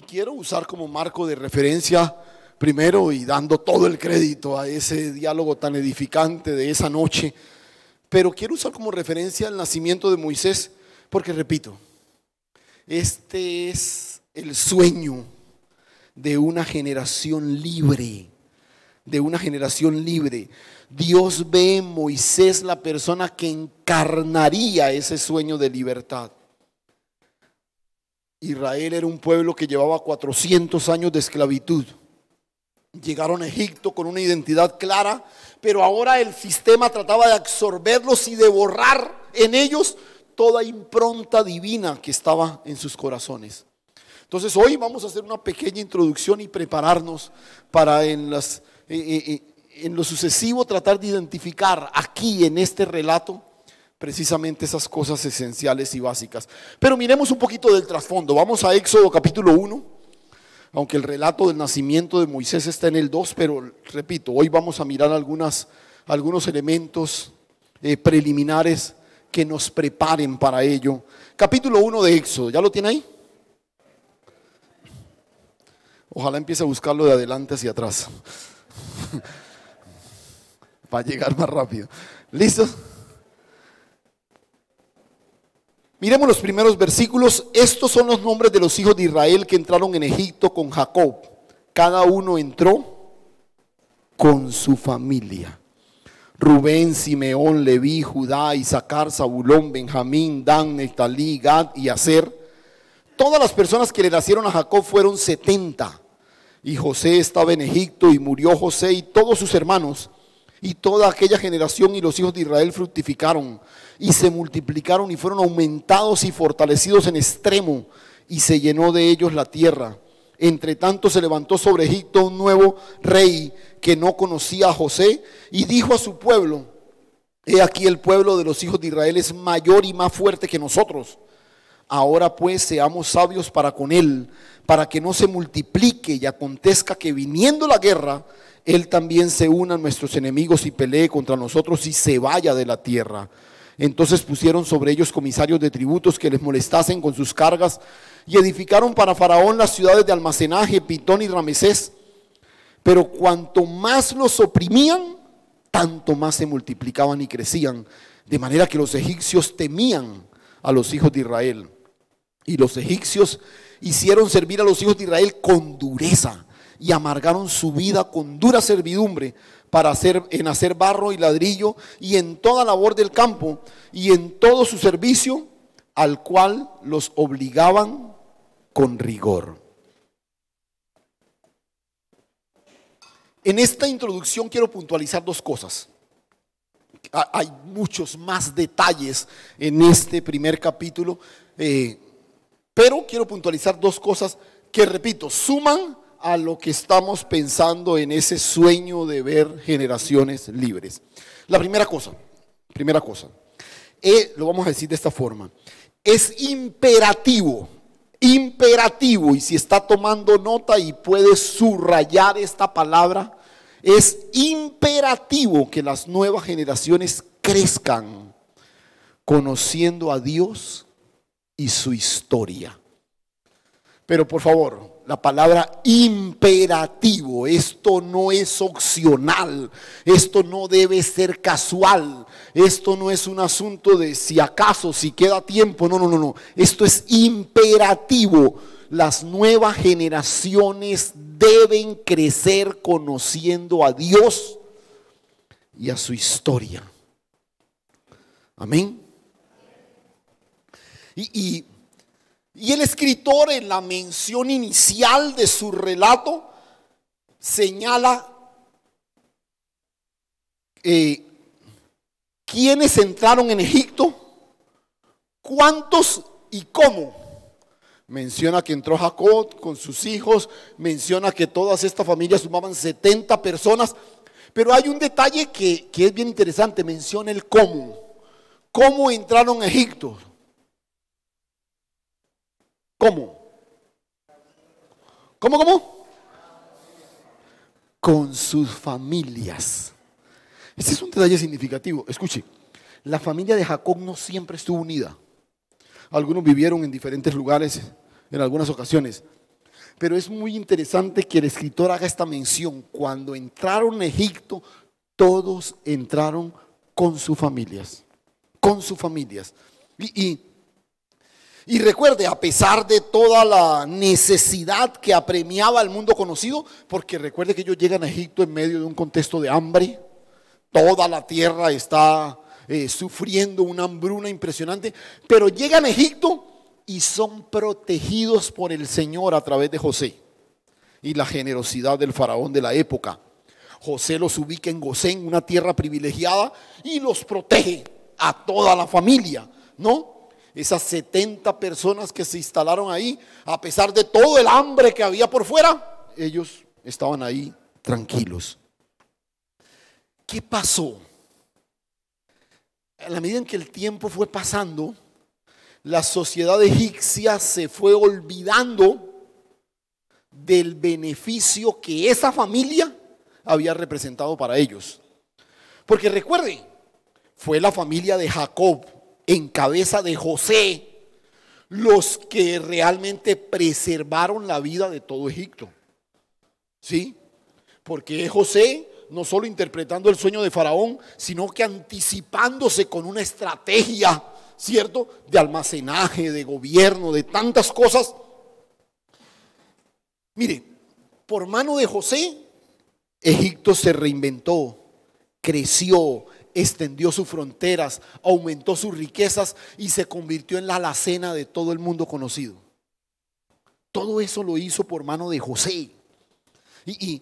quiero usar como marco de referencia primero y dando todo el crédito a ese diálogo tan edificante de esa noche, pero quiero usar como referencia el nacimiento de Moisés porque, repito, este es el sueño de una generación libre, de una generación libre. Dios ve en Moisés la persona que encarnaría ese sueño de libertad. Israel era un pueblo que llevaba 400 años de esclavitud. Llegaron a Egipto con una identidad clara, pero ahora el sistema trataba de absorberlos y de borrar en ellos toda impronta divina que estaba en sus corazones. Entonces hoy vamos a hacer una pequeña introducción y prepararnos para en lo sucesivo tratar de identificar aquí en este relato precisamente esas cosas esenciales y básicas. Pero miremos un poquito del trasfondo. Vamos a Éxodo capítulo 1, aunque el relato del nacimiento de Moisés está en el 2, pero repito, hoy vamos a mirar algunos elementos preliminares que nos preparen para ello. Capítulo 1 de Éxodo, ¿ya lo tiene ahí? Ojalá empiece a buscarlo de adelante hacia atrás para llegar más rápido. ¿Listos? Miremos los primeros versículos. Estos son los nombres de los hijos de Israel que entraron en Egipto con Jacob. Cada uno entró con su familia. Rubén, Simeón, Leví, Judá, Isaacar, Zabulón, Benjamín, Dan, Neftalí, Gad y Aser. Todas las personas que le nacieron a Jacob fueron 70. Y José estaba en Egipto y murió José y todos sus hermanos. Y toda aquella generación y los hijos de Israel fructificaron y se multiplicaron y fueron aumentados y fortalecidos en extremo, y se llenó de ellos la tierra. Entre tanto se levantó sobre Egipto un nuevo rey que no conocía a José y dijo a su pueblo: he aquí el pueblo de los hijos de Israel es mayor y más fuerte que nosotros. Ahora pues seamos sabios para con él, para que no se multiplique y acontezca que viniendo la guerra, él también se una a nuestros enemigos y pelee contra nosotros y se vaya de la tierra. Entonces pusieron sobre ellos comisarios de tributos que les molestasen con sus cargas y edificaron para Faraón las ciudades de almacenaje, Pitón y Ramesés. Pero cuanto más los oprimían, tanto más se multiplicaban y crecían, de manera que los egipcios temían a los hijos de Israel. Y los egipcios hicieron servir a los hijos de Israel con dureza y amargaron su vida con dura servidumbre en hacer barro y ladrillo y en toda labor del campo y en todo su servicio, al cual los obligaban con rigor. En esta introducción quiero puntualizar dos cosas. Hay muchos más detalles en este primer capítulo, pero quiero puntualizar dos cosas que, repito, suman a lo que estamos pensando en ese sueño de ver generaciones libres. La primera cosa, lo vamos a decir de esta forma: es imperativo, y si está tomando nota y puede subrayar esta palabra, es imperativo que las nuevas generaciones crezcan conociendo a Dios y su historia. Pero por favor, la palabra imperativo, esto no es opcional, esto no debe ser casual, esto no es un asunto de si acaso, si queda tiempo, no, esto es imperativo. Las nuevas generaciones deben crecer conociendo a Dios y a su historia. Amén. Y el escritor, en la mención inicial de su relato, señala quiénes entraron en Egipto, cuántos y cómo. Menciona que entró Jacob con sus hijos, menciona que todas estas familias sumaban 70 personas, pero hay un detalle que es bien interesante, menciona el cómo. ¿Cómo entraron a Egipto? ¿Cómo? ¿Cómo? Con sus familias. Este es un detalle significativo. Escuche, la familia de Jacob no siempre estuvo unida. Algunos vivieron en diferentes lugares en algunas ocasiones. Pero es muy interesante que el escritor haga esta mención. Cuando entraron a Egipto, todos entraron con sus familias. Con sus familias. Y recuerde, a pesar de toda la necesidad que apremiaba al mundo conocido, porque recuerde que ellos llegan a Egipto en medio de un contexto de hambre. Toda la tierra está sufriendo una hambruna impresionante, pero llegan a Egipto y son protegidos por el Señor a través de José y la generosidad del faraón de la época. José los ubica en Gosén, una tierra privilegiada, y los protege a toda la familia, ¿no? Esas 70 personas que se instalaron ahí, a pesar de todo el hambre que había por fuera, ellos estaban ahí tranquilos. ¿Qué pasó? A la medida en que el tiempo fue pasando, la sociedad egipcia se fue olvidando del beneficio que esa familia había representado para ellos. Porque recuerde, fue la familia de Jacob en cabeza de José los que realmente preservaron la vida de todo Egipto. ¿Sí? Porque José, no solo interpretando el sueño de Faraón, sino que anticipándose con una estrategia, ¿cierto?, de almacenaje, de gobierno, de tantas cosas. Mire, por mano de José, Egipto se reinventó, creció, extendió sus fronteras, aumentó sus riquezas y se convirtió en la alacena de todo el mundo conocido. Todo eso lo hizo por mano de José. Y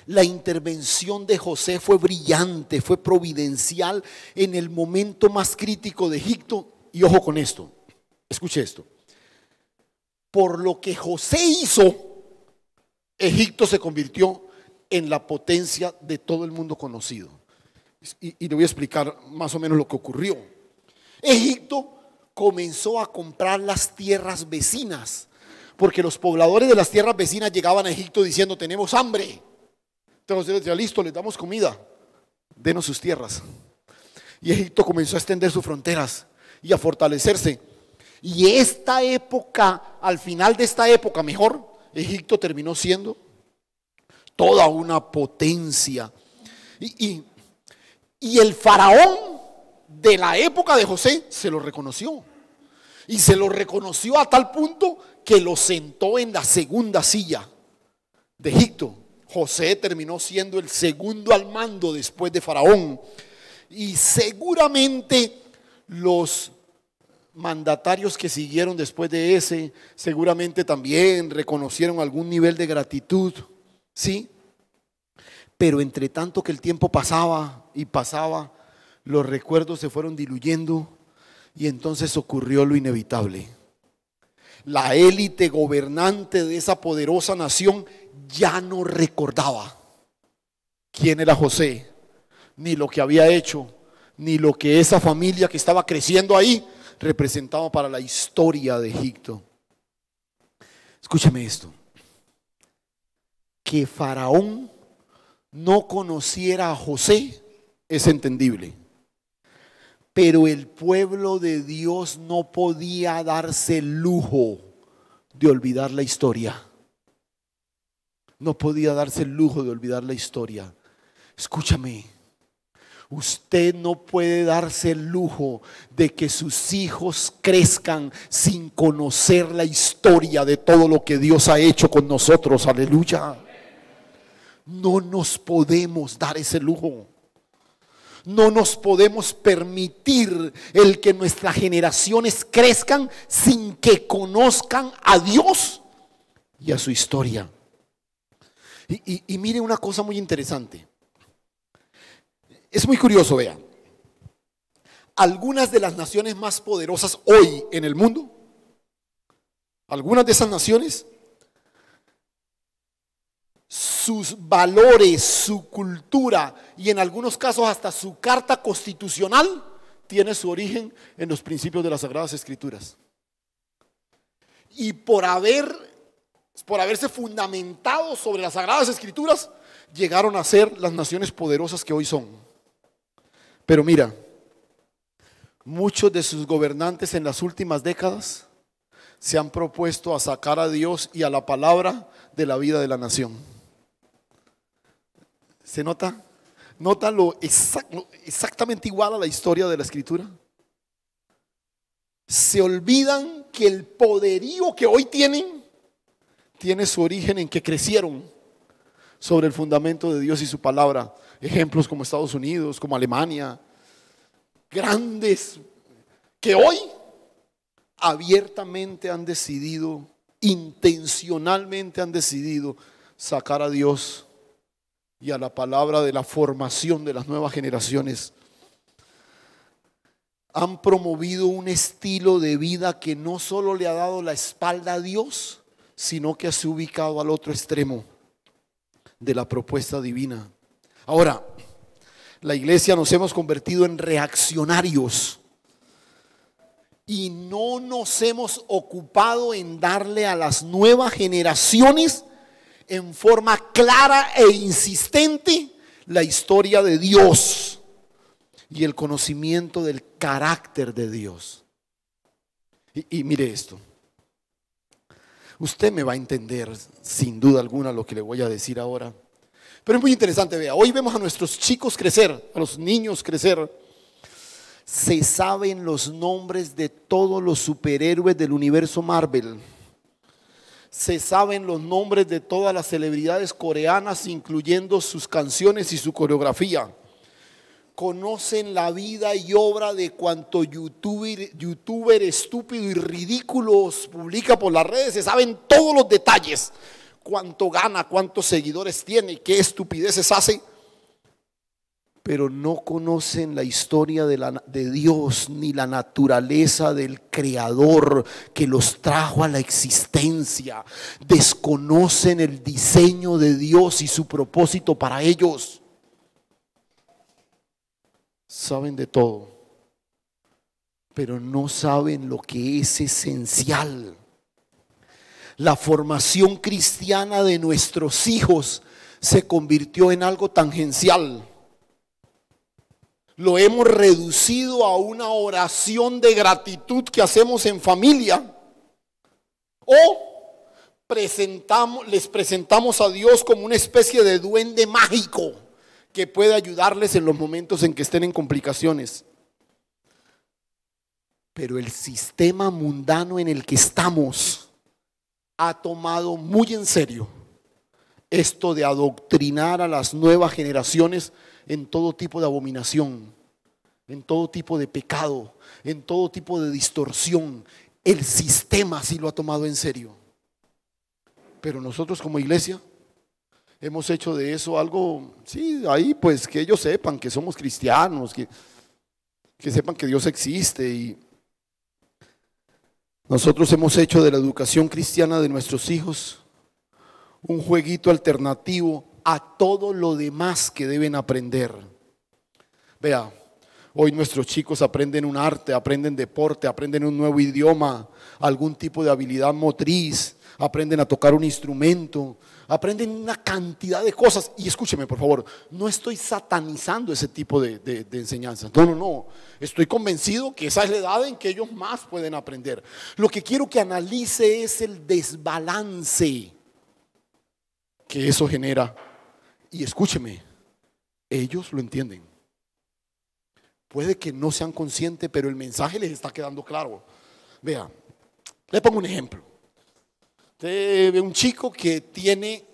la intervención de José fue brillante, fue providencial en el momento más crítico de Egipto. Y ojo con esto, escuche esto. Por lo que José hizo, Egipto se convirtió en la potencia de todo el mundo conocido. Y le voy a explicar más o menos lo que ocurrió. Egipto comenzó a comprar las tierras vecinas, porque los pobladores de las tierras vecinas llegaban a Egipto diciendo: tenemos hambre. Entonces decía: listo, les damos comida, denos sus tierras. Y Egipto comenzó a extender sus fronteras y a fortalecerse. Y esta época, al final de esta época, mejor, Egipto terminó siendo toda una potencia. Y el faraón de la época de José se lo reconoció. Y se lo reconoció a tal punto que lo sentó en la segunda silla de Egipto. José terminó siendo el segundo al mando después de Faraón. Y seguramente los mandatarios que siguieron después de ese, seguramente también reconocieron algún nivel de gratitud, ¿sí? Pero entre tanto que el tiempo pasaba y pasaba, los recuerdos se fueron diluyendo y entonces ocurrió lo inevitable. La élite gobernante de esa poderosa nación ya no recordaba quién era José, ni lo que había hecho, ni lo que esa familia que estaba creciendo ahí representaba para la historia de Egipto. Escúchame esto: que Faraón no conociera a José es entendible, pero el pueblo de Dios no podía darse el lujo de olvidar la historia. No podía darse el lujo de olvidar la historia. Escúchame, usted no puede darse el lujo de que sus hijos crezcan sin conocer la historia de todo lo que Dios ha hecho con nosotros. Aleluya. No nos podemos dar ese lujo. No nos podemos permitir el que nuestras generaciones crezcan sin que conozcan a Dios y a su historia. Y mire una cosa muy interesante. Es muy curioso, vean. Algunas de las naciones más poderosas hoy en el mundo, algunas de esas naciones, sus valores, su cultura y en algunos casos hasta su carta constitucional tiene su origen en los principios de las Sagradas Escrituras. Y por haberse fundamentado sobre las Sagradas Escrituras, llegaron a ser las naciones poderosas que hoy son. Pero mira, muchos de sus gobernantes en las últimas décadas se han propuesto a sacar a Dios y a la palabra de la vida de la nación. ¿Se nota? ¿Nota lo exactamente igual a la historia de la Escritura? Se olvidan que el poderío que hoy tienen tiene su origen en que crecieron sobre el fundamento de Dios y su palabra. Ejemplos como Estados Unidos, como Alemania, grandes que hoy abiertamente han decidido, intencionalmente han decidido sacar a Dios y a la palabra de la formación de las nuevas generaciones. Han promovido un estilo de vida que no solo le ha dado la espalda a Dios, sino que se ha ubicado al otro extremo de la propuesta divina. Ahora, la iglesia nos hemos convertido en reaccionarios y no nos hemos ocupado en darle a las nuevas generaciones en forma clara e insistente la historia de Dios y el conocimiento del carácter de Dios. Y mire esto, usted me va a entender sin duda alguna lo que le voy a decir ahora, pero es muy interesante. Vea, hoy vemos a nuestros chicos crecer, a los niños crecer. Se saben los nombres de todos los superhéroes del universo Marvel. Se saben los nombres de todas las celebridades coreanas, incluyendo sus canciones y su coreografía. Conocen la vida y obra de cuanto youtuber estúpido y ridículo publica por las redes. Se saben todos los detalles: cuánto gana, cuántos seguidores tiene, qué estupideces hace. Pero no conocen la historia de Dios ni la naturaleza del Creador que los trajo a la existencia. Desconocen el diseño de Dios y su propósito para ellos. Saben de todo, pero no saben lo que es esencial. La formación cristiana de nuestros hijos se convirtió en algo tangencial. Lo hemos reducido a una oración de gratitud que hacemos en familia, o les presentamos a Dios como una especie de duende mágico que puede ayudarles en los momentos en que estén en complicaciones. Pero el sistema mundano en el que estamos ha tomado muy en serio esto de adoctrinar a las nuevas generaciones en todo tipo de abominación, en todo tipo de pecado, en todo tipo de distorsión. El sistema sí lo ha tomado en serio. Pero nosotros como iglesia hemos hecho de eso algo, sí, ahí pues que ellos sepan que somos cristianos, que sepan que Dios existe. Y nosotros hemos hecho de la educación cristiana de nuestros hijos un jueguito alternativo a todo lo demás que deben aprender. Vea, hoy nuestros chicos aprenden un arte, aprenden deporte, aprenden un nuevo idioma, algún tipo de habilidad motriz, aprenden a tocar un instrumento, aprenden una cantidad de cosas. Y escúcheme por favor, no estoy satanizando ese tipo de enseñanzas. No, estoy convencido que esa es la edad en que ellos más pueden aprender. Lo que quiero que analice es el desbalance que eso genera. Y escúcheme, ellos lo entienden. Puede que no sean conscientes, pero el mensaje les está quedando claro. Vea, le pongo un ejemplo. Usted ve un chico que tiene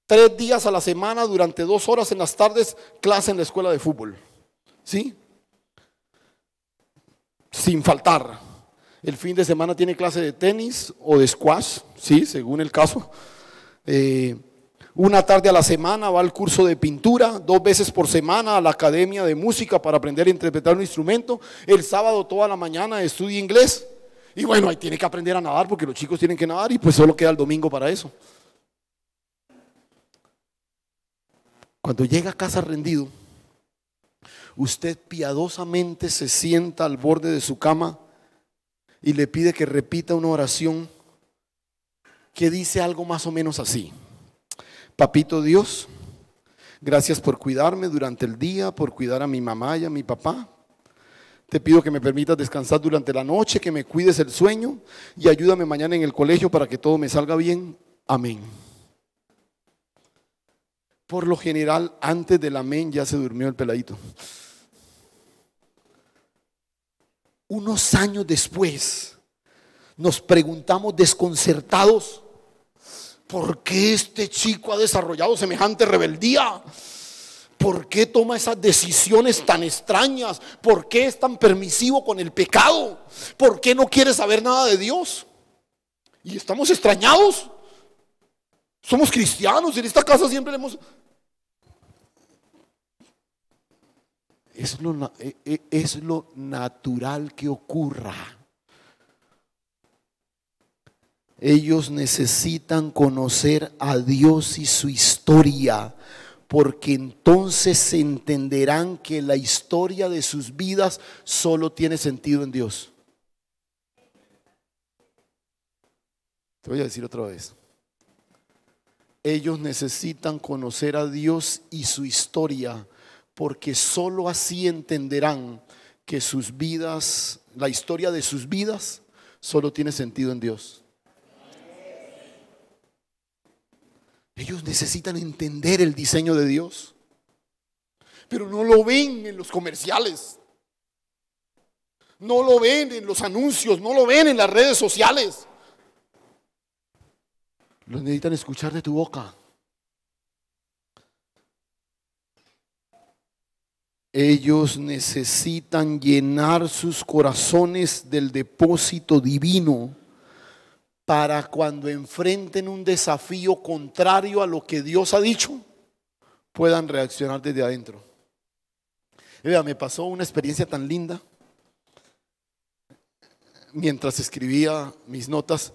3 días a la semana, durante 2 horas en las tardes, clase en la escuela de fútbol, ¿sí? Sin faltar. El fin de semana tiene clase de tenis o de squash, ¿sí? Según el caso. Una tarde a la semana va al curso de pintura, 2 veces por semana a la academia de música para aprender a interpretar un instrumento. El sábado toda la mañana estudia inglés. Y bueno, ahí tiene que aprender a nadar porque los chicos tienen que nadar y pues solo queda el domingo para eso. Cuando llega a casa rendido, usted piadosamente se sienta al borde de su cama y le pide que repita una oración que dice algo más o menos así: Papito Dios, gracias por cuidarme durante el día, por cuidar a mi mamá y a mi papá. Te pido que me permitas descansar durante la noche, que me cuides el sueño y ayúdame mañana en el colegio para que todo me salga bien. Amén. Por lo general, antes del amén ya se durmió el peladito. Unos años después nos preguntamos desconcertados, ¿por qué este chico ha desarrollado semejante rebeldía? ¿Por qué toma esas decisiones tan extrañas? ¿Por qué es tan permisivo con el pecado? ¿Por qué no quiere saber nada de Dios? Y estamos extrañados. Somos cristianos, en esta casa siempre le hemos... Es lo natural que ocurra. Ellos necesitan conocer a Dios y su historia, porque entonces entenderán que la historia de sus vidas solo tiene sentido en Dios. Te voy a decir otra vez. Ellos necesitan conocer a Dios y su historia, porque solo así entenderán que sus vidas, la historia de sus vidas, solo tiene sentido en Dios. Ellos necesitan entender el diseño de Dios, pero no lo ven en los comerciales, no lo ven en los anuncios, no lo ven en las redes sociales. Lo necesitan escuchar de tu boca. Ellos necesitan llenar sus corazones del depósito divino para cuando enfrenten un desafío contrario a lo que Dios ha dicho, puedan reaccionar desde adentro. Vea, me pasó una experiencia tan linda mientras escribía mis notas,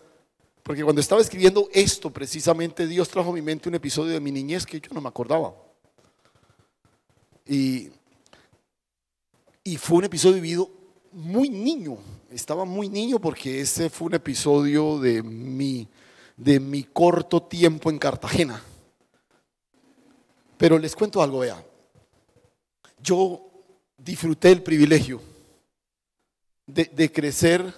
porque cuando estaba escribiendo esto precisamente, Dios trajo a mi mente un episodio de mi niñez que yo no me acordaba. Y fue un episodio vivido muy niño. Estaba muy niño porque ese fue un episodio de mi corto tiempo en Cartagena. Pero les cuento algo, vea. Yo disfruté el privilegio de crecer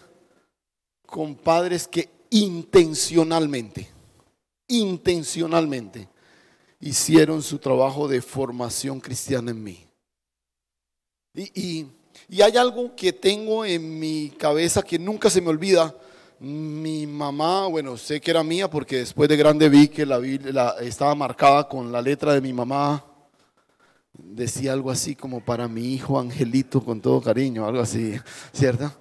con padres que intencionalmente hicieron su trabajo de formación cristiana en mí. Y hay algo que tengo en mi cabeza que nunca se me olvida. Mi mamá, bueno, sé que era mía porque después de grande vi que la Biblia estaba marcada con la letra de mi mamá. Decía algo así como para mi hijo Angelito con todo cariño, algo así, ¿cierto?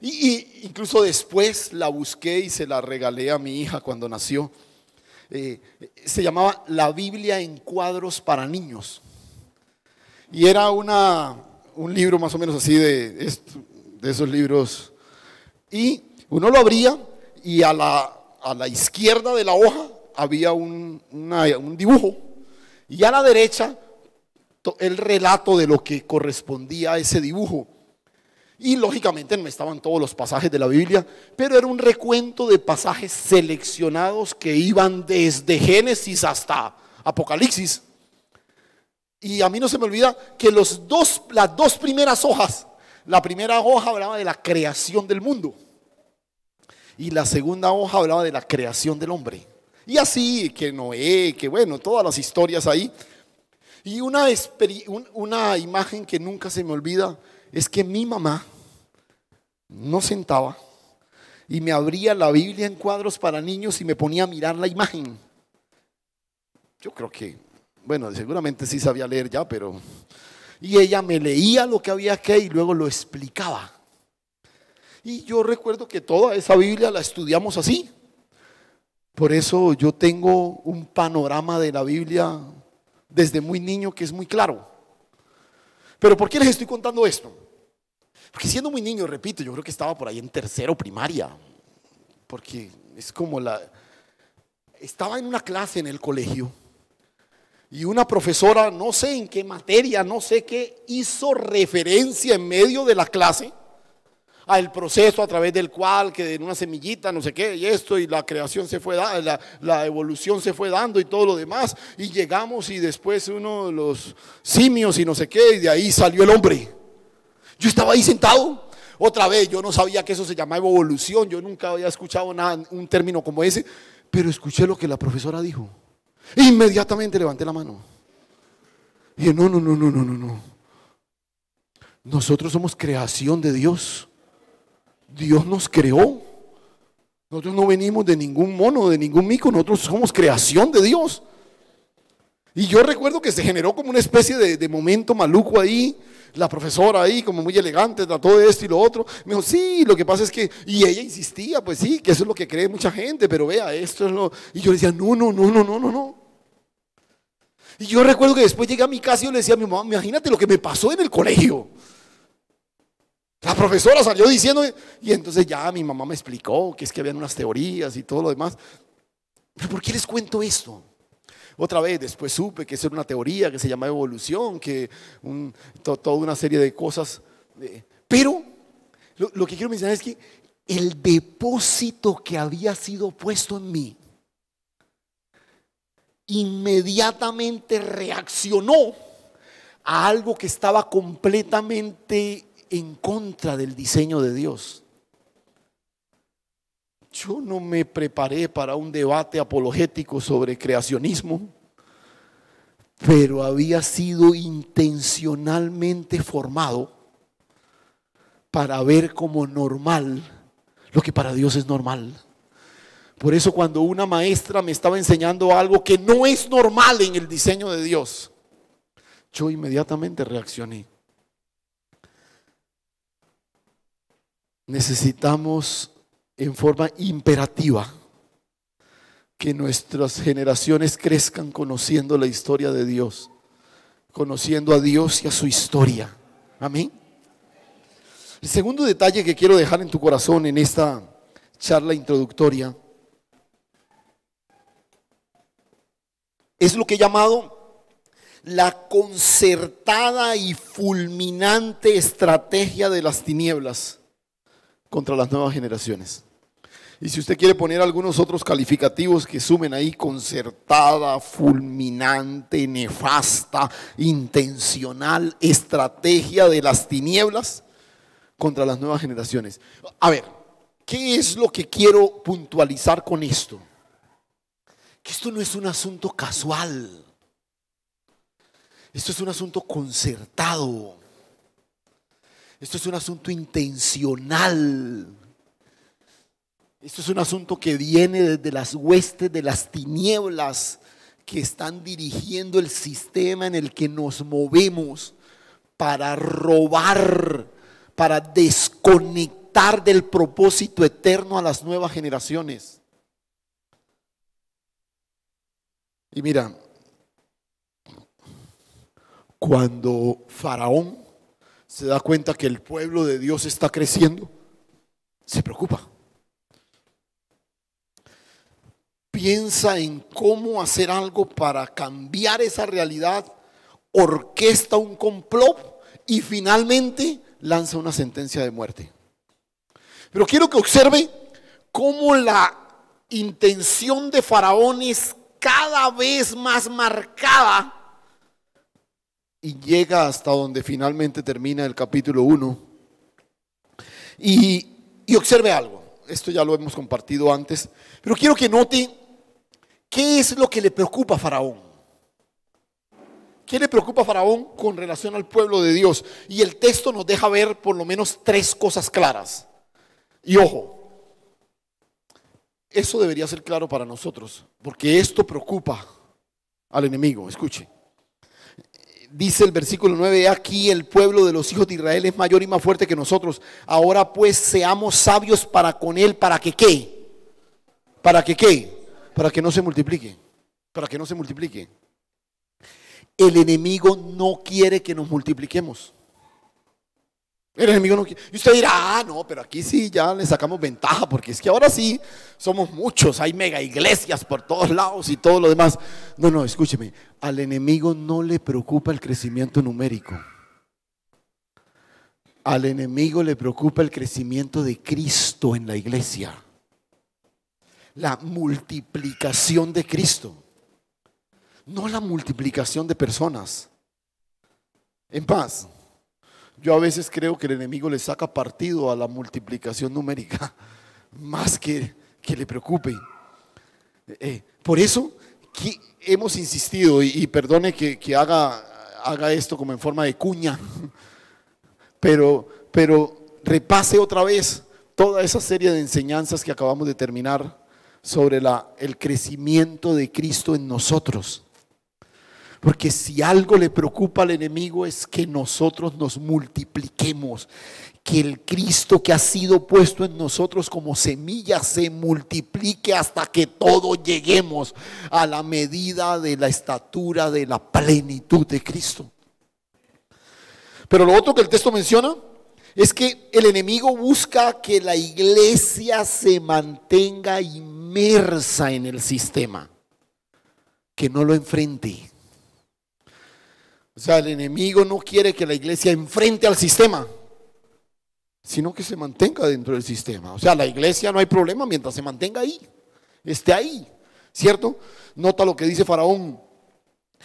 Y incluso después la busqué y se la regalé a mi hija cuando nació. Se llamaba La Biblia en cuadros para niños. Y era un libro más o menos así de esos libros. Y uno lo abría y a la izquierda de la hoja había un dibujo. Y a la derecha el relato de lo que correspondía a ese dibujo. Y lógicamente no estaban todos los pasajes de la Biblia, pero era un recuento de pasajes seleccionados que iban desde Génesis hasta Apocalipsis. Y a mí no se me olvida que las dos primeras hojas, la primera hoja hablaba de la creación del mundo y la segunda hoja hablaba de la creación del hombre. Y así, que Noé, que bueno, todas las historias ahí. Y una imagen que nunca se me olvida es que mi mamá nos sentaba y me abría la Biblia en cuadros para niños y me ponía a mirar la imagen. Yo creo que, bueno, seguramente sí sabía leer ya, pero... Y ella me leía lo que había que y luego lo explicaba. Y yo recuerdo que toda esa Biblia la estudiamos así. Por eso yo tengo un panorama de la Biblia desde muy niño que es muy claro. Pero ¿por qué les estoy contando esto? Porque siendo muy niño, repito, yo creo que estaba por ahí en tercero primaria. Porque es como estaba en una clase en el colegio y una profesora, no sé en qué materia, no sé qué, hizo referencia en medio de la clase al proceso a través del cual, que en una semillita, no sé qué, y esto, y la creación se fue dando, la evolución se fue dando y todo lo demás, y llegamos y después uno de los simios y no sé qué, y de ahí salió el hombre. Yo estaba ahí sentado. Otra vez, yo no sabía que eso se llamaba evolución. Yo nunca había escuchado nada, un término como ese. Pero escuché lo que la profesora dijo. E inmediatamente levanté la mano. Y dije, no. Nosotros somos creación de Dios. Dios nos creó. Nosotros no venimos de ningún mono, de ningún mico. Nosotros somos creación de Dios. Y yo recuerdo que se generó como una especie de momento maluco ahí. La profesora ahí como muy elegante trató de esto y lo otro. Me dijo, sí, lo que pasa es que, y ella insistía, pues sí, que eso es lo que cree mucha gente, pero vea, esto es lo, y yo le decía, no. Y yo recuerdo que después llegué a mi casa y yo le decía a mi mamá, imagínate lo que me pasó en el colegio. La profesora salió diciendo, y entonces ya mi mamá me explicó que es que habían unas teorías y todo lo demás. ¿Pero por qué les cuento esto? Otra vez, después supe que eso era una teoría que se llama evolución, que toda una serie de cosas. Pero lo que quiero mencionar es que el depósito que había sido puesto en mí inmediatamente reaccionó a algo que estaba completamente en contra del diseño de Dios. Yo no me preparé para un debate apologético sobre creacionismo, pero había sido intencionalmente formado para ver como normal lo que para Dios es normal. Por eso cuando una maestra me estaba enseñando algo que no es normal en el diseño de Dios, yo inmediatamente reaccioné. Necesitamos en forma imperativa que nuestras generaciones crezcan conociendo la historia de Dios, conociendo a Dios y a su historia. Amén. El segundo detalle que quiero dejar en tu corazón en esta charla introductoria es lo que he llamado la concertada y fulminante estrategia de las tinieblas contra las nuevas generaciones. Y si usted quiere poner algunos otros calificativos que sumen ahí: concertada, fulminante, nefasta, intencional, estrategia de las tinieblas contra las nuevas generaciones. A ver, ¿qué es lo que quiero puntualizar con esto? Que esto no es un asunto casual. Esto es un asunto concertado. Esto es un asunto intencional. Esto es un asunto que viene desde las huestes de las tinieblas que están dirigiendo el sistema en el que nos movemos para robar, para desconectar del propósito eterno a las nuevas generaciones. Y mira, cuando Faraón se da cuenta que el pueblo de Dios está creciendo, se preocupa. Piensa en cómo hacer algo para cambiar esa realidad, orquesta un complot y finalmente lanza una sentencia de muerte. Pero quiero que observe cómo la intención de Faraón es cada vez más marcada y llega hasta donde finalmente termina el capítulo 1. Y observe algo. Esto ya lo hemos compartido antes, pero quiero que note qué es lo que le preocupa a Faraón. ¿Qué le preocupa a Faraón con relación al pueblo de Dios? Y el texto nos deja ver por lo menos tres cosas claras. Y ojo, eso debería ser claro para nosotros, porque esto preocupa al enemigo. Escuche. Dice el versículo 9: aquí el pueblo de los hijos de Israel es mayor y más fuerte que nosotros. Ahora pues seamos sabios para con él. ¿Para que qué? ¿Para que qué? Para que no se multiplique. Para que no se multiplique. El enemigo no quiere que nos multipliquemos. El enemigo no quiere. Y usted dirá, no, pero aquí sí ya le sacamos ventaja, porque es que ahora sí somos muchos, hay mega iglesias por todos lados y todo lo demás. No, escúcheme, al enemigo no le preocupa el crecimiento numérico. Al enemigo le preocupa el crecimiento de Cristo en la iglesia. La multiplicación de Cristo, no la multiplicación de personas. En paz, Yo a veces creo que el enemigo le saca partido a la multiplicación numérica, más que le preocupe. Por eso hemos insistido, y perdone que haga esto como en forma de cuña, pero repase otra vez toda esa serie de enseñanzas que acabamos de terminar sobre el crecimiento de Cristo en nosotros. Porque si algo le preocupa al enemigo es que nosotros nos multipliquemos, que el Cristo que ha sido puesto en nosotros como semilla se multiplique hasta que todos lleguemos a la medida de la estatura de la plenitud de Cristo. Pero lo otro que el texto menciona es que el enemigo busca que la iglesia se mantenga inmersa en el sistema, que no lo enfrente. O sea, el enemigo no quiere que la iglesia enfrente al sistema, sino que se mantenga dentro del sistema. O sea, la iglesia no hay problema mientras se mantenga ahí, esté ahí, ¿cierto? Nota lo que dice Faraón: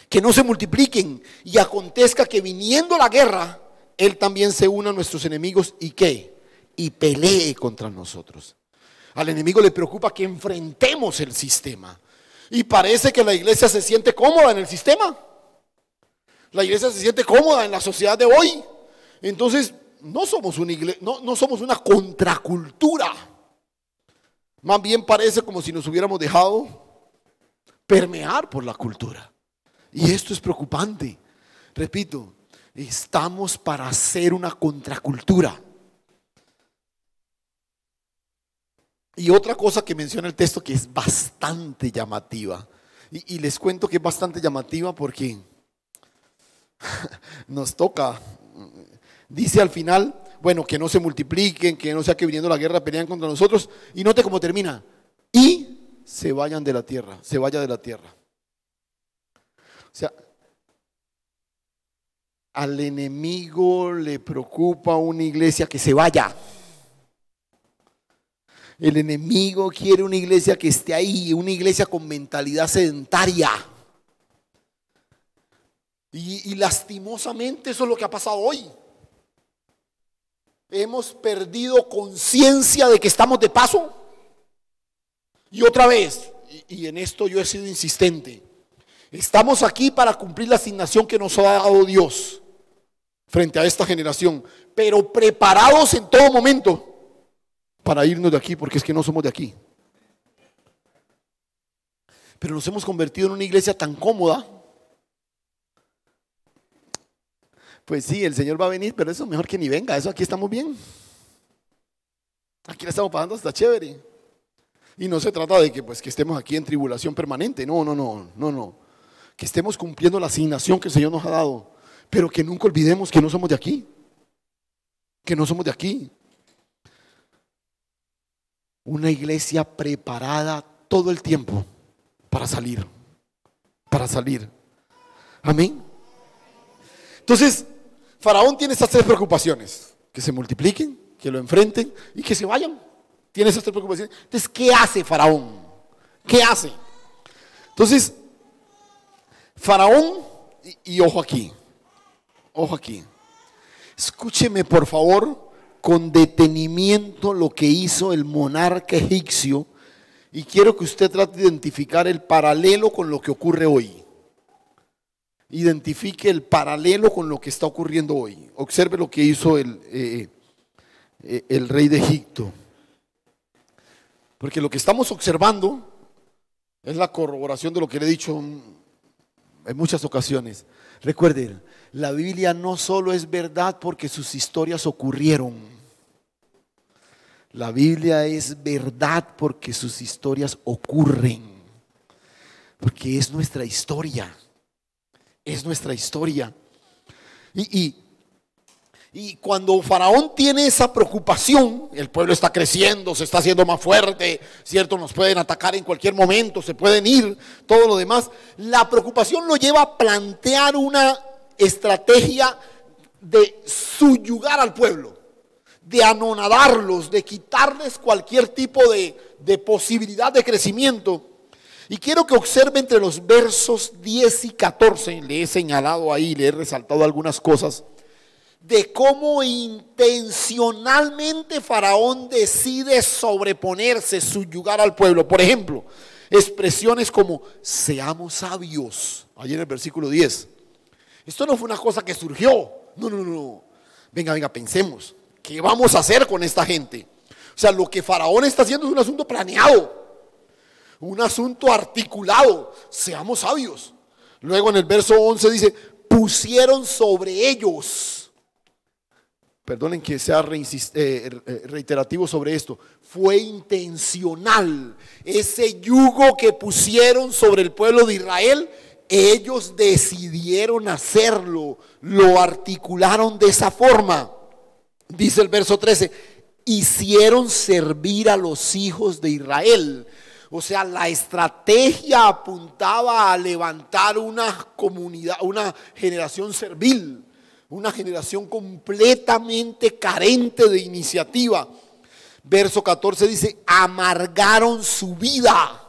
que no se multipliquen y acontezca que viniendo la guerra, él también se una a nuestros enemigos y ¿qué? Y pelee contra nosotros. Al enemigo le preocupa que enfrentemos el sistema. Y parece que la iglesia se siente cómoda en el sistema. La iglesia se siente cómoda en la sociedad de hoy. Entonces, no somos una iglesia, no somos una contracultura. Más bien parece como si nos hubiéramos dejado permear por la cultura. Y esto es preocupante. Repito, estamos para ser una contracultura. Y otra cosa que menciona el texto que es bastante llamativa. Y les cuento que es bastante llamativa porque nos toca. Dice al final, bueno, que no se multipliquen, que no sea que viniendo la guerra pelean contra nosotros. Y note cómo termina: y se vayan de la tierra, se vaya de la tierra. O sea, al enemigo le preocupa una iglesia que se vaya. El enemigo quiere una iglesia que esté ahí, una iglesia con mentalidad sedentaria. Y lastimosamente eso es lo que ha pasado hoy. Hemos perdido conciencia de que estamos de paso. Y otra vez, y en esto yo he sido insistente, estamos aquí para cumplir la asignación que nos ha dado Dios frente a esta generación, pero preparados en todo momento para irnos de aquí, porque es que no somos de aquí. Pero nos hemos convertido en una iglesia tan cómoda. Pues sí, el Señor va a venir, pero eso mejor que ni venga. Eso aquí estamos bien. Aquí le estamos pasando, está chévere. Y no se trata de que, pues, que estemos aquí en tribulación permanente. No. Que estemos cumpliendo la asignación que el Señor nos ha dado, pero que nunca olvidemos que no somos de aquí. Que no somos de aquí. Una iglesia preparada todo el tiempo para salir. Para salir. Amén. Entonces, Faraón tiene estas tres preocupaciones: que se multipliquen, que lo enfrenten y que se vayan. Tiene esas tres preocupaciones. Entonces, ¿qué hace Faraón? ¿Qué hace? Entonces, Faraón, y ojo aquí, escúcheme por favor con detenimiento lo que hizo el monarca egipcio, y quiero que usted trate de identificar el paralelo con lo que ocurre hoy. Identifique el paralelo con lo que está ocurriendo hoy. Observe lo que hizo el rey de Egipto. Porque lo que estamos observando es la corroboración de lo que le he dicho en muchas ocasiones. Recuerden, la Biblia no solo es verdad porque sus historias ocurrieron. La Biblia es verdad porque sus historias ocurren. Porque es nuestra historia. Es nuestra historia. Y cuando Faraón tiene esa preocupación, el pueblo está creciendo, se está haciendo más fuerte, ¿cierto? Nos pueden atacar en cualquier momento, se pueden ir, todo lo demás. La preocupación lo lleva a plantear una estrategia de subyugar al pueblo, de anonadarlos, de quitarles cualquier tipo de posibilidad de crecimiento. Y quiero que observe entre los versos 10 y 14, le he señalado ahí, le he resaltado algunas cosas. de cómo intencionalmente Faraón decide sobreponerse, subyugar al pueblo. Por ejemplo, expresiones como seamos sabios, allí en el versículo 10. Esto no fue una cosa que surgió. No. Venga, pensemos. ¿Qué vamos a hacer con esta gente? O sea, lo que Faraón está haciendo es un asunto planeado, un asunto articulado. Seamos sabios. Luego en el verso 11 dice, pusieron sobre ellos. Perdonen que sea reiterativo sobre esto. Fue intencional. Ese yugo que pusieron sobre el pueblo de Israel, ellos decidieron hacerlo. Lo articularon de esa forma. Dice el verso 13, hicieron servir a los hijos de Israel. O sea, la estrategia apuntaba a levantar una comunidad, una generación servil. Una generación completamente carente de iniciativa. Verso 14 dice, amargaron su vida,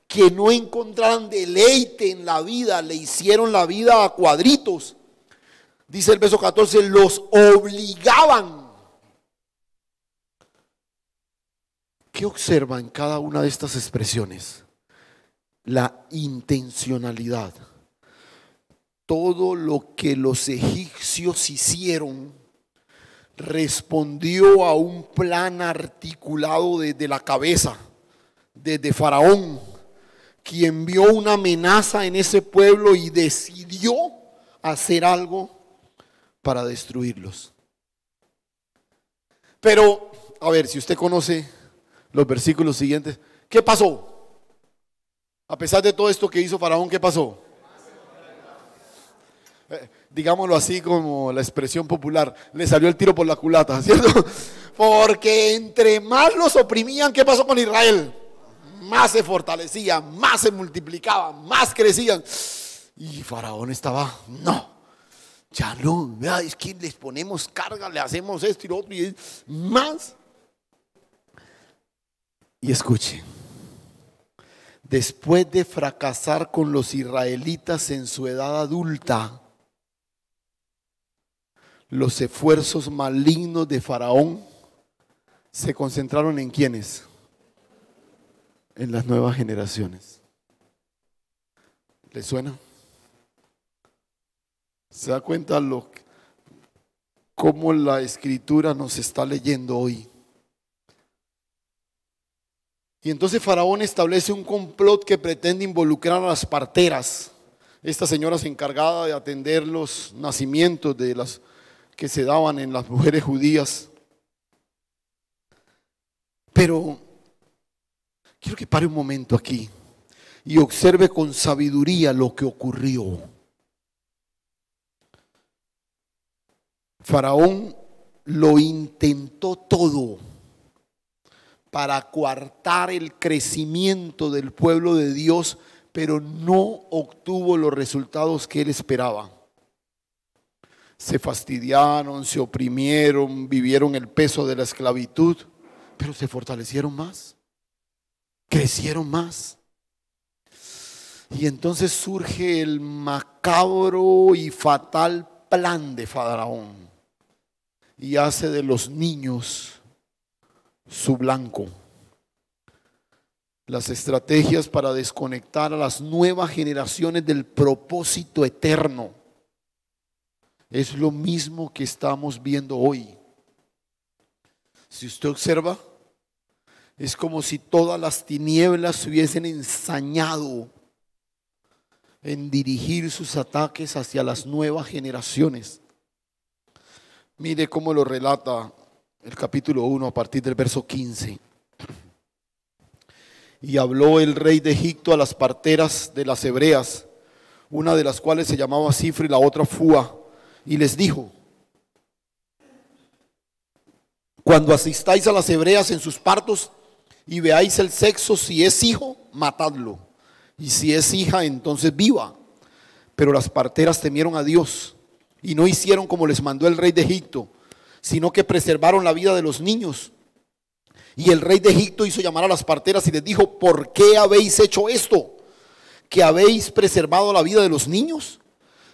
que no encontraran deleite en la vida, le hicieron la vida a cuadritos. Dice el verso 14, los obligaban. ¿Qué observa en cada una de estas expresiones? La intencionalidad. Todo lo que los egipcios hicieron respondió a un plan articulado desde la cabeza, desde Faraón, quien vio una amenaza en ese pueblo y decidió hacer algo para destruirlos. Pero, a ver, si usted conoce los versículos siguientes, ¿qué pasó? A pesar de todo esto que hizo Faraón, ¿qué pasó? Digámoslo así como la expresión popular, le salió el tiro por la culata, ¿cierto? Porque entre más los oprimían, ¿qué pasó con Israel? Más se fortalecían, más se multiplicaban, más crecían. Y Faraón estaba, no, ya no, es que les ponemos carga, le hacemos esto y lo otro y más. Y escuchen, después de fracasar con los israelitas en su edad adulta, los esfuerzos malignos de Faraón se concentraron en ¿quiénes? En las nuevas generaciones. ¿Le suena? ¿Se da cuenta cómo la escritura nos está leyendo hoy? Y entonces Faraón establece un complot que pretende involucrar a las parteras, estas señoras encargadas de atender los nacimientos de las que se daban en las mujeres judías. Pero quiero que pare un momento aquí y observe con sabiduría lo que ocurrió. Faraón lo intentó todo para coartar el crecimiento del pueblo de Dios, pero no obtuvo los resultados que él esperaba. Se fastidiaron, se oprimieron, vivieron el peso de la esclavitud, pero se fortalecieron más, crecieron más. Y entonces surge el macabro y fatal plan de Faraón y hace de los niños su blanco. Las estrategias para desconectar a las nuevas generaciones del propósito eterno es lo mismo que estamos viendo hoy. Si usted observa, es como si todas las tinieblas se hubiesen ensañado en dirigir sus ataques hacia las nuevas generaciones. Mire cómo lo relata el capítulo 1 a partir del verso 15. Y habló el rey de Egipto a las parteras de las hebreas, una de las cuales se llamaba Cifra y la otra Fua, y les dijo: cuando asistáis a las hebreas en sus partos y veáis el sexo, si es hijo, matadlo, y si es hija, entonces viva. Pero las parteras temieron a Dios y no hicieron como les mandó el rey de Egipto, sino que preservaron la vida de los niños. Y el rey de Egipto hizo llamar a las parteras y les dijo: ¿por qué habéis hecho esto? ¿Que habéis preservado la vida de los niños?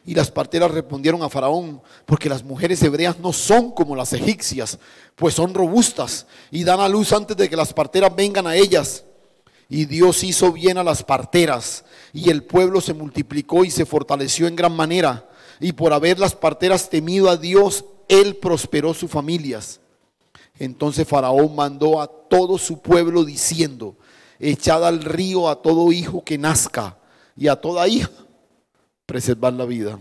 Y las parteras respondieron a Faraón: porque las mujeres hebreas no son como las egipcias, pues son robustas y dan a luz antes de que las parteras vengan a ellas. Y Dios hizo bien a las parteras, y el pueblo se multiplicó y se fortaleció en gran manera. Y por haber las parteras temido a Dios, Él prosperó sus familias. Entonces Faraón mandó a todo su pueblo diciendo: echad al río a todo hijo que nazca, y a toda hija preservar la vida.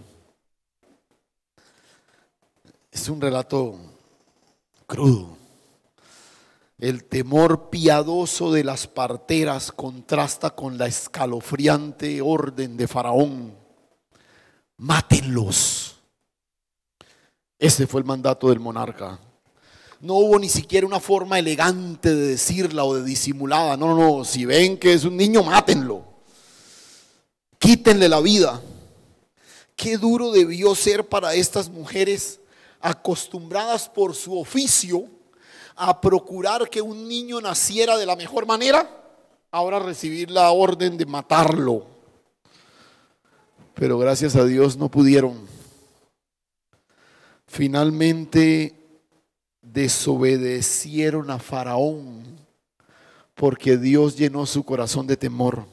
Es un relato crudo. El temor piadoso de las parteras contrasta con la escalofriante orden de Faraón: mátenlos. Ese fue el mandato del monarca. No hubo ni siquiera una forma elegante de decirla o de disimulada. No, no, no. Si ven que es un niño, mátenlo. Quítenle la vida. Qué duro debió ser para estas mujeres, acostumbradas por su oficio a procurar que un niño naciera de la mejor manera, ahora recibir la orden de matarlo. Pero gracias a Dios no pudieron. Finalmente desobedecieron a Faraón, porque Dios llenó su corazón de temor.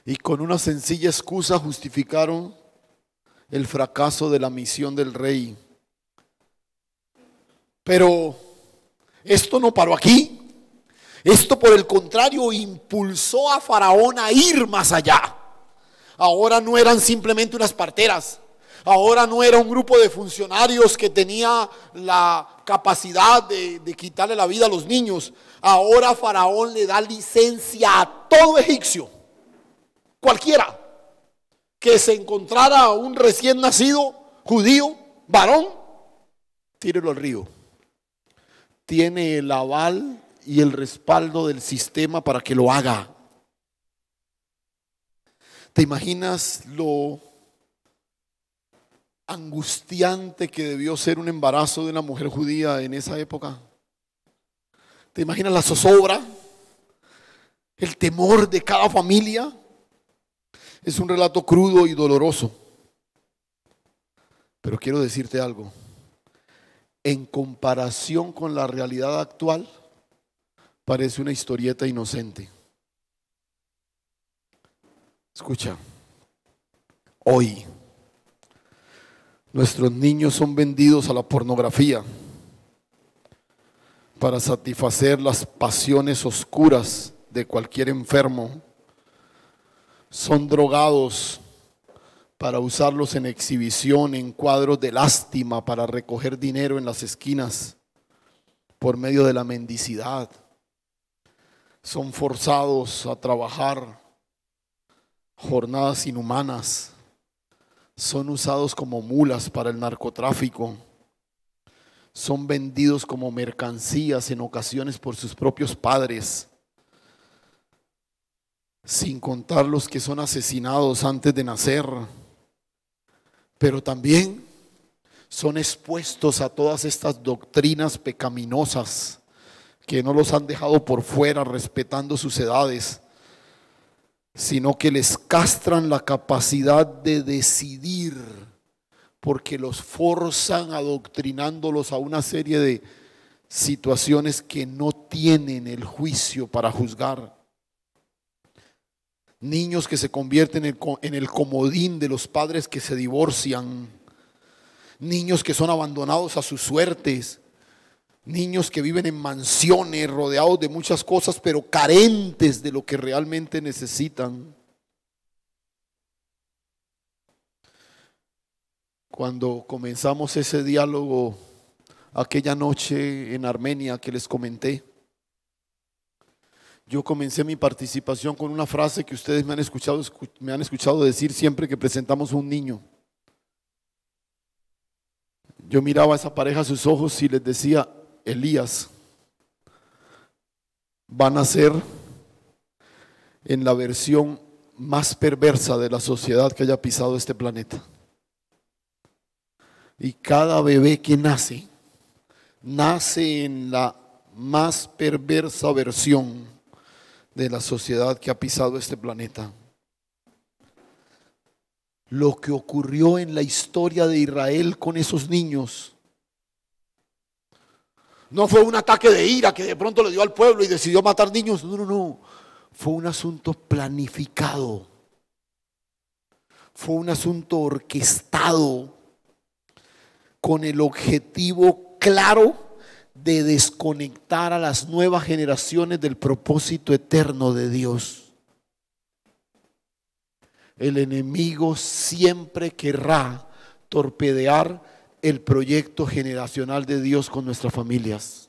Y con una sencilla excusa justificaron el fracaso de la misión del rey. Pero esto no paró aquí. Esto, por el contrario, impulsó a Faraón a ir más allá. Ahora no eran simplemente unas parteras. Ahora no era un grupo de funcionarios que tenía la capacidad de quitarle la vida a los niños. Ahora Faraón le da licencia a todo egipcio, cualquiera que se encontrara un recién nacido judío, varón, tírelo al río. Tiene el aval y el respaldo del sistema para que lo haga. ¿Te imaginas lo angustiante que debió ser un embarazo de una mujer judía en esa época? ¿Te imaginas la zozobra? El temor de cada familia. Es un relato crudo y doloroso. Pero quiero decirte algo. En comparación con la realidad actual, parece una historieta inocente. Escucha, hoy nuestros niños son vendidos a la pornografía para satisfacer las pasiones oscuras de cualquier enfermo. Son drogados para usarlos en exhibición, en cuadros de lástima, para recoger dinero en las esquinas por medio de la mendicidad. Son forzados a trabajar jornadas inhumanas. Son usados como mulas para el narcotráfico. Son vendidos como mercancías en ocasiones por sus propios padres, sin contar los que son asesinados antes de nacer. Pero también son expuestos a todas estas doctrinas pecaminosas que no los han dejado por fuera respetando sus edades, sino que les castran la capacidad de decidir, porque los forzan adoctrinándolos a una serie de situaciones que no tienen el juicio para juzgar. Niños que se convierten en el comodín de los padres que se divorcian. Niños que son abandonados a sus suertes. Niños que viven en mansiones rodeados de muchas cosas, pero carentes de lo que realmente necesitan. Cuando comenzamos ese diálogo aquella noche en Armenia que les comenté, yo comencé mi participación con una frase que ustedes me han escuchado decir siempre que presentamos a un niño. Yo miraba a esa pareja a sus ojos y les decía: Elías va a nacer en la versión más perversa de la sociedad que haya pisado este planeta. Y cada bebé que nace, nace en la más perversa versión de la sociedad que ha pisado este planeta. lo que ocurrió en la historia de Israel con esos niños. No fue un ataque de ira que de pronto le dio al pueblo y decidió matar niños. No, no, no. Fue un asunto planificado. Fue un asunto orquestado con el objetivo claro de desconectar a las nuevas generaciones del propósito eterno de Dios. El enemigo siempre querrá torpedear el proyecto generacional de Dios con nuestras familias.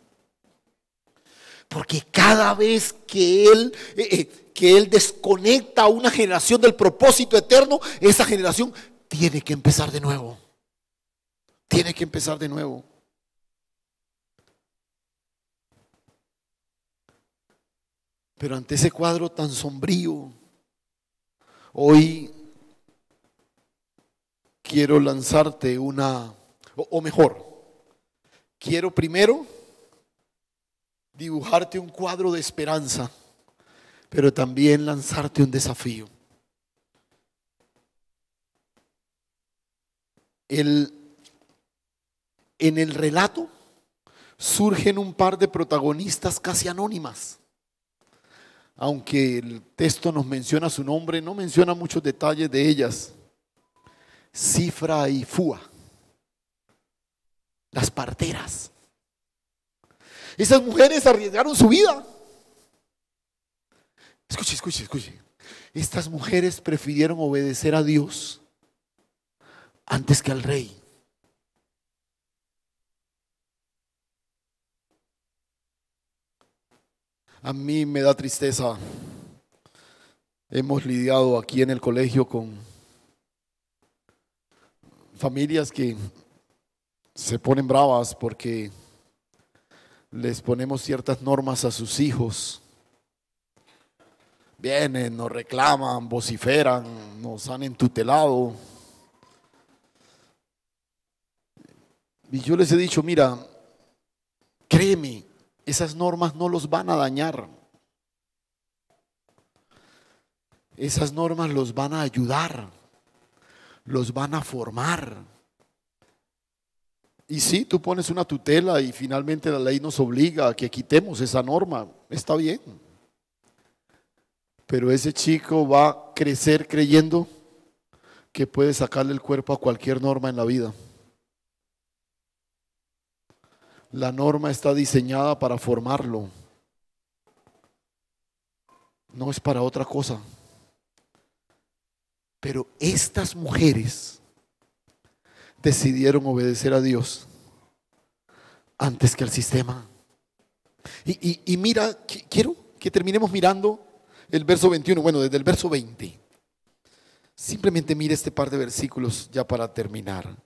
Porque cada vez que Él desconecta a una generación del propósito eterno, esa generación tiene que empezar de nuevo. Tiene que empezar de nuevo. Pero ante ese cuadro tan sombrío, hoy quiero lanzarte o mejor, quiero primero dibujarte un cuadro de esperanza, pero también lanzarte un desafío. En el relato surgen un par de protagonistas casi anónimas. Aunque el texto nos menciona su nombre, no menciona muchos detalles de ellas. Cifra y Fúa, las parteras. Esas mujeres arriesgaron su vida. Escuche, escuche, escuche. Estas mujeres prefirieron obedecer a Dios antes que al rey. A mí me da tristeza. Hemos lidiado aquí en el colegio con familias que se ponen bravas porque les ponemos ciertas normas a sus hijos. Vienen, nos reclaman, vociferan, nos han entutelado. Y yo les he dicho, mira, créeme, esas normas no los van a dañar. Esas normas los van a ayudar, los van a formar. Y sí, tú pones una tutela y finalmente la ley nos obliga a que quitemos esa norma. Está bien. Pero ese chico va a crecer creyendo que puede sacarle el cuerpo a cualquier norma en la vida. La norma está diseñada para formarlo. No es para otra cosa. Pero estas mujeres decidieron obedecer a Dios antes que al sistema. Y mira, quiero que terminemos mirando el verso 21, bueno, desde el verso 20. Simplemente mire este par de versículos ya para terminar.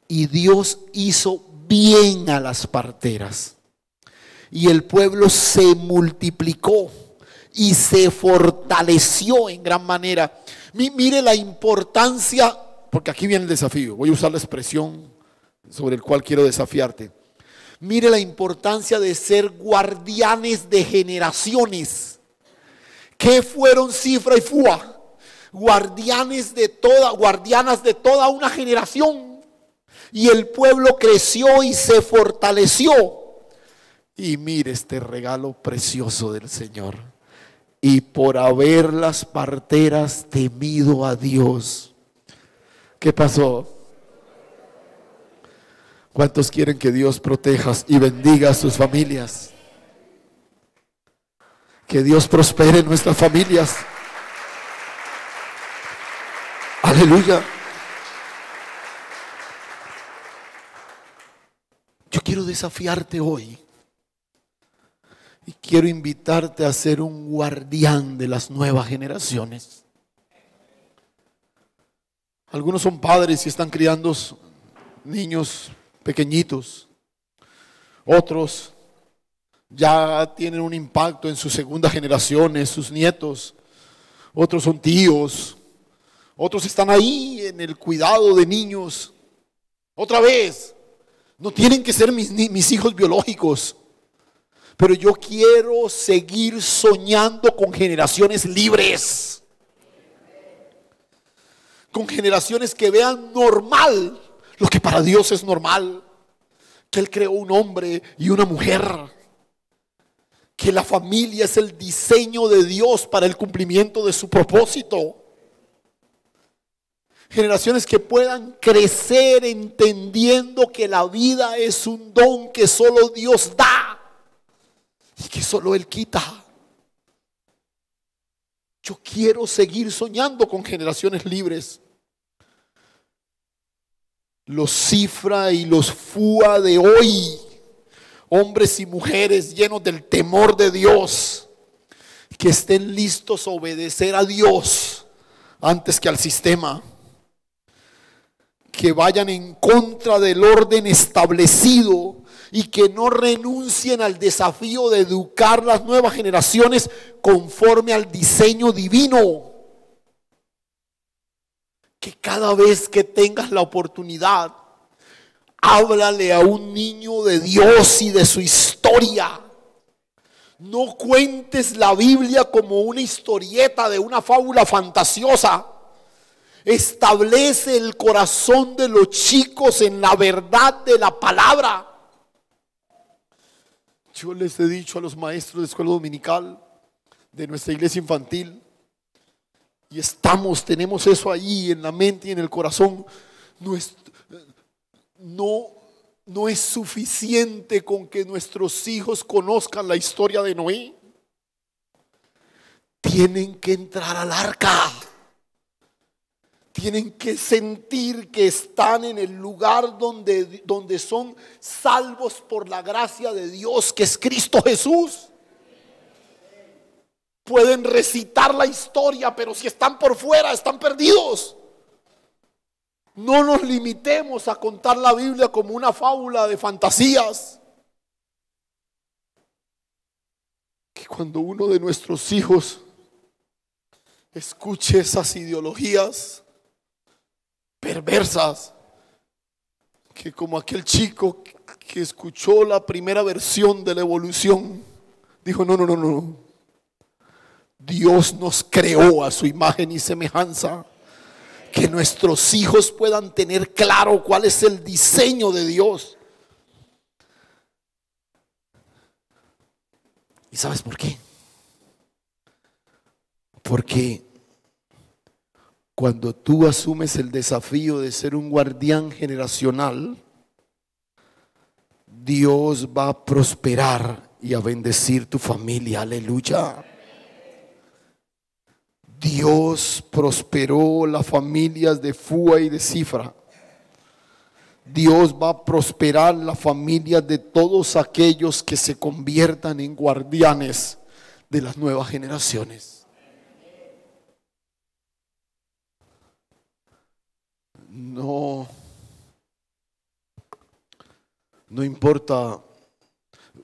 Y Dios hizo bien a las parteras, y el pueblo se multiplicó y se fortaleció en gran manera. Mire la importancia, porque aquí viene el desafío. Voy a usar la expresión sobre el cual quiero desafiarte. Mire la importancia de ser guardianes de generaciones. ¿Qué fueron Cifra y Fúa? Guardianas de toda una generación. Y el pueblo creció y se fortaleció. Y mire este regalo precioso del Señor. Y por haber las parteras temido a Dios, ¿qué pasó? ¿Cuántos quieren que Dios proteja y bendiga a sus familias? Que Dios prospere nuestras familias. Aleluya. Yo quiero desafiarte hoy y quiero invitarte a ser un guardián de las nuevas generaciones. Algunos son padres y están criando niños pequeñitos. Otros ya tienen un impacto en sus segundas generaciones, sus nietos. Otros son tíos. Otros están ahí en el cuidado de niños. Otra vez, no tienen que ser mis hijos biológicos. Pero yo quiero seguir soñando con generaciones libres. con generaciones que vean normal lo que para Dios es normal. Que Él creó un hombre y una mujer. Que la familia es el diseño de Dios para el cumplimiento de su propósito. Generaciones que puedan crecer entendiendo que la vida es un don que solo Dios da y que solo Él quita. Yo quiero seguir soñando con generaciones libres. Los Cifra y los Fua de hoy, hombres y mujeres llenos del temor de Dios, que estén listos a obedecer a Dios antes que al sistema, que vayan en contra del orden establecido y que no renuncien al desafío de educar las nuevas generaciones conforme al diseño divino. Que cada vez que tengas la oportunidad, háblale a un niño de Dios y de su historia. No cuentes la Biblia como una historieta de una fábula fantasiosa. Establece el corazón de los chicos en la verdad de la palabra. Yo les he dicho a los maestros de escuela dominical de nuestra iglesia infantil, y tenemos eso ahí en la mente y en el corazón. No es suficiente con que nuestros hijos conozcan la historia de Noé. Tienen que entrar al arca. Tienen que sentir que están en el lugar donde son salvos por la gracia de Dios, que es Cristo Jesús. Pueden recitar la historia, pero si están por fuera, están perdidos. No nos limitemos a contar la Biblia como una fábula de fantasías. Que cuando uno de nuestros hijos escuche esas ideologías perversas, que como aquel chico que escuchó la primera versión de la evolución, dijo: no. Dios nos creó a su imagen y semejanza. Que nuestros hijos puedan tener claro cuál es el diseño de Dios. ¿Y sabes por qué? Porque cuando tú asumes el desafío de ser un guardián generacional, Dios va a prosperar y a bendecir tu familia. Aleluya. Dios prosperó las familias de Fua y de Cifra. Dios va a prosperar las familias de todos aquellos que se conviertan en guardianes de las nuevas generaciones. No importa,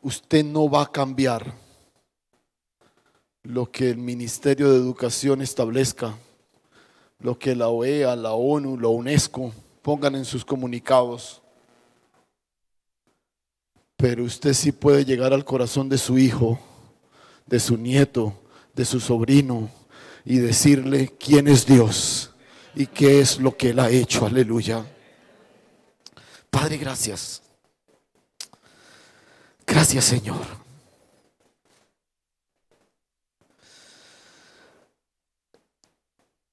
usted no va a cambiar lo que el Ministerio de Educación establezca, lo que la OEA, la ONU, la UNESCO pongan en sus comunicados. Pero usted sí puede llegar al corazón de su hijo, de su nieto, de su sobrino, y decirle quién es Dios y qué es lo que Él ha hecho. Aleluya. Padre, gracias. Gracias, Señor.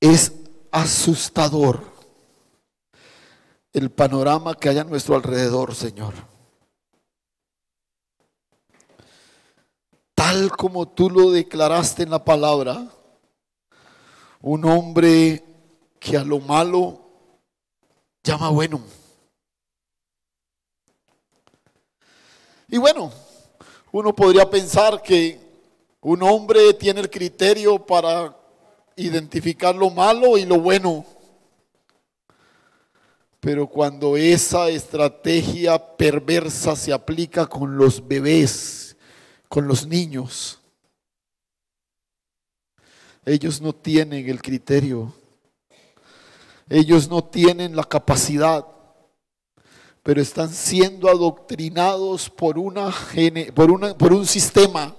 Es asustador el panorama que hay a nuestro alrededor, Señor. Tal como tú lo declaraste en la palabra, un hombre que a lo malo llama bueno. Y bueno, uno podría pensar que un hombre tiene el criterio para identificar lo malo y lo bueno. Pero cuando esa estrategia perversa se aplica con los bebés, con los niños, ellos no tienen el criterio, ellos no tienen la capacidad, pero están siendo adoctrinados por un sistema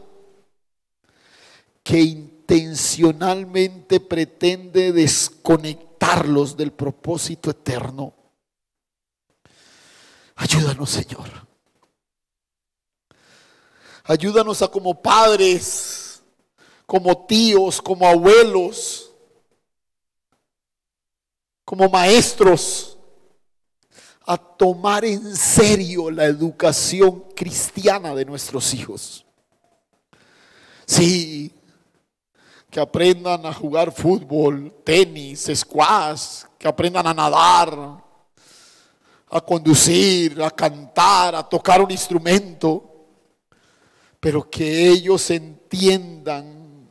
que intencionalmente pretende desconectar desconectarlos del propósito eterno. Ayúdanos, Señor. Ayúdanos a, como padres, como tíos, como abuelos, como maestros, a tomar en serio la educación cristiana de nuestros hijos. Sí, que aprendan a jugar fútbol, tenis, squash, que aprendan a nadar, a conducir, a cantar, a tocar un instrumento, pero que ellos entiendan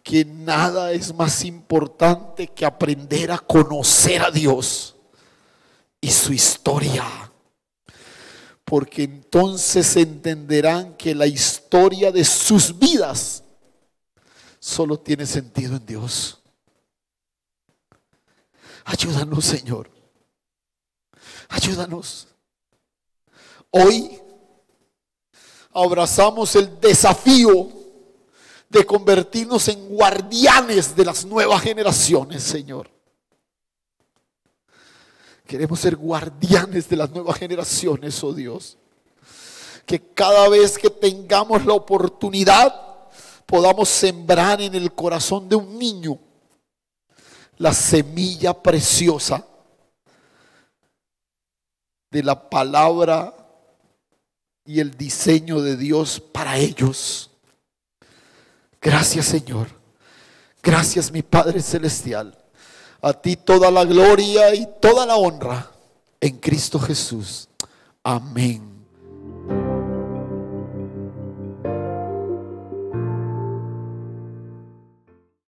que nada es más importante que aprender a conocer a Dios y su historia, porque entonces entenderán que la historia de sus vidas solo tiene sentido en Dios. Ayúdanos, Señor. Ayúdanos. Hoy abrazamos el desafío de convertirnos en guardianes de las nuevas generaciones, Señor. Queremos ser guardianes de las nuevas generaciones, oh Dios. Que cada vez que tengamos la oportunidad podamos sembrar en el corazón de un niño la semilla preciosa de la palabra y el diseño de Dios para ellos. Gracias, Señor. Gracias, mi Padre Celestial. A ti toda la gloria y toda la honra en Cristo Jesús. Amén.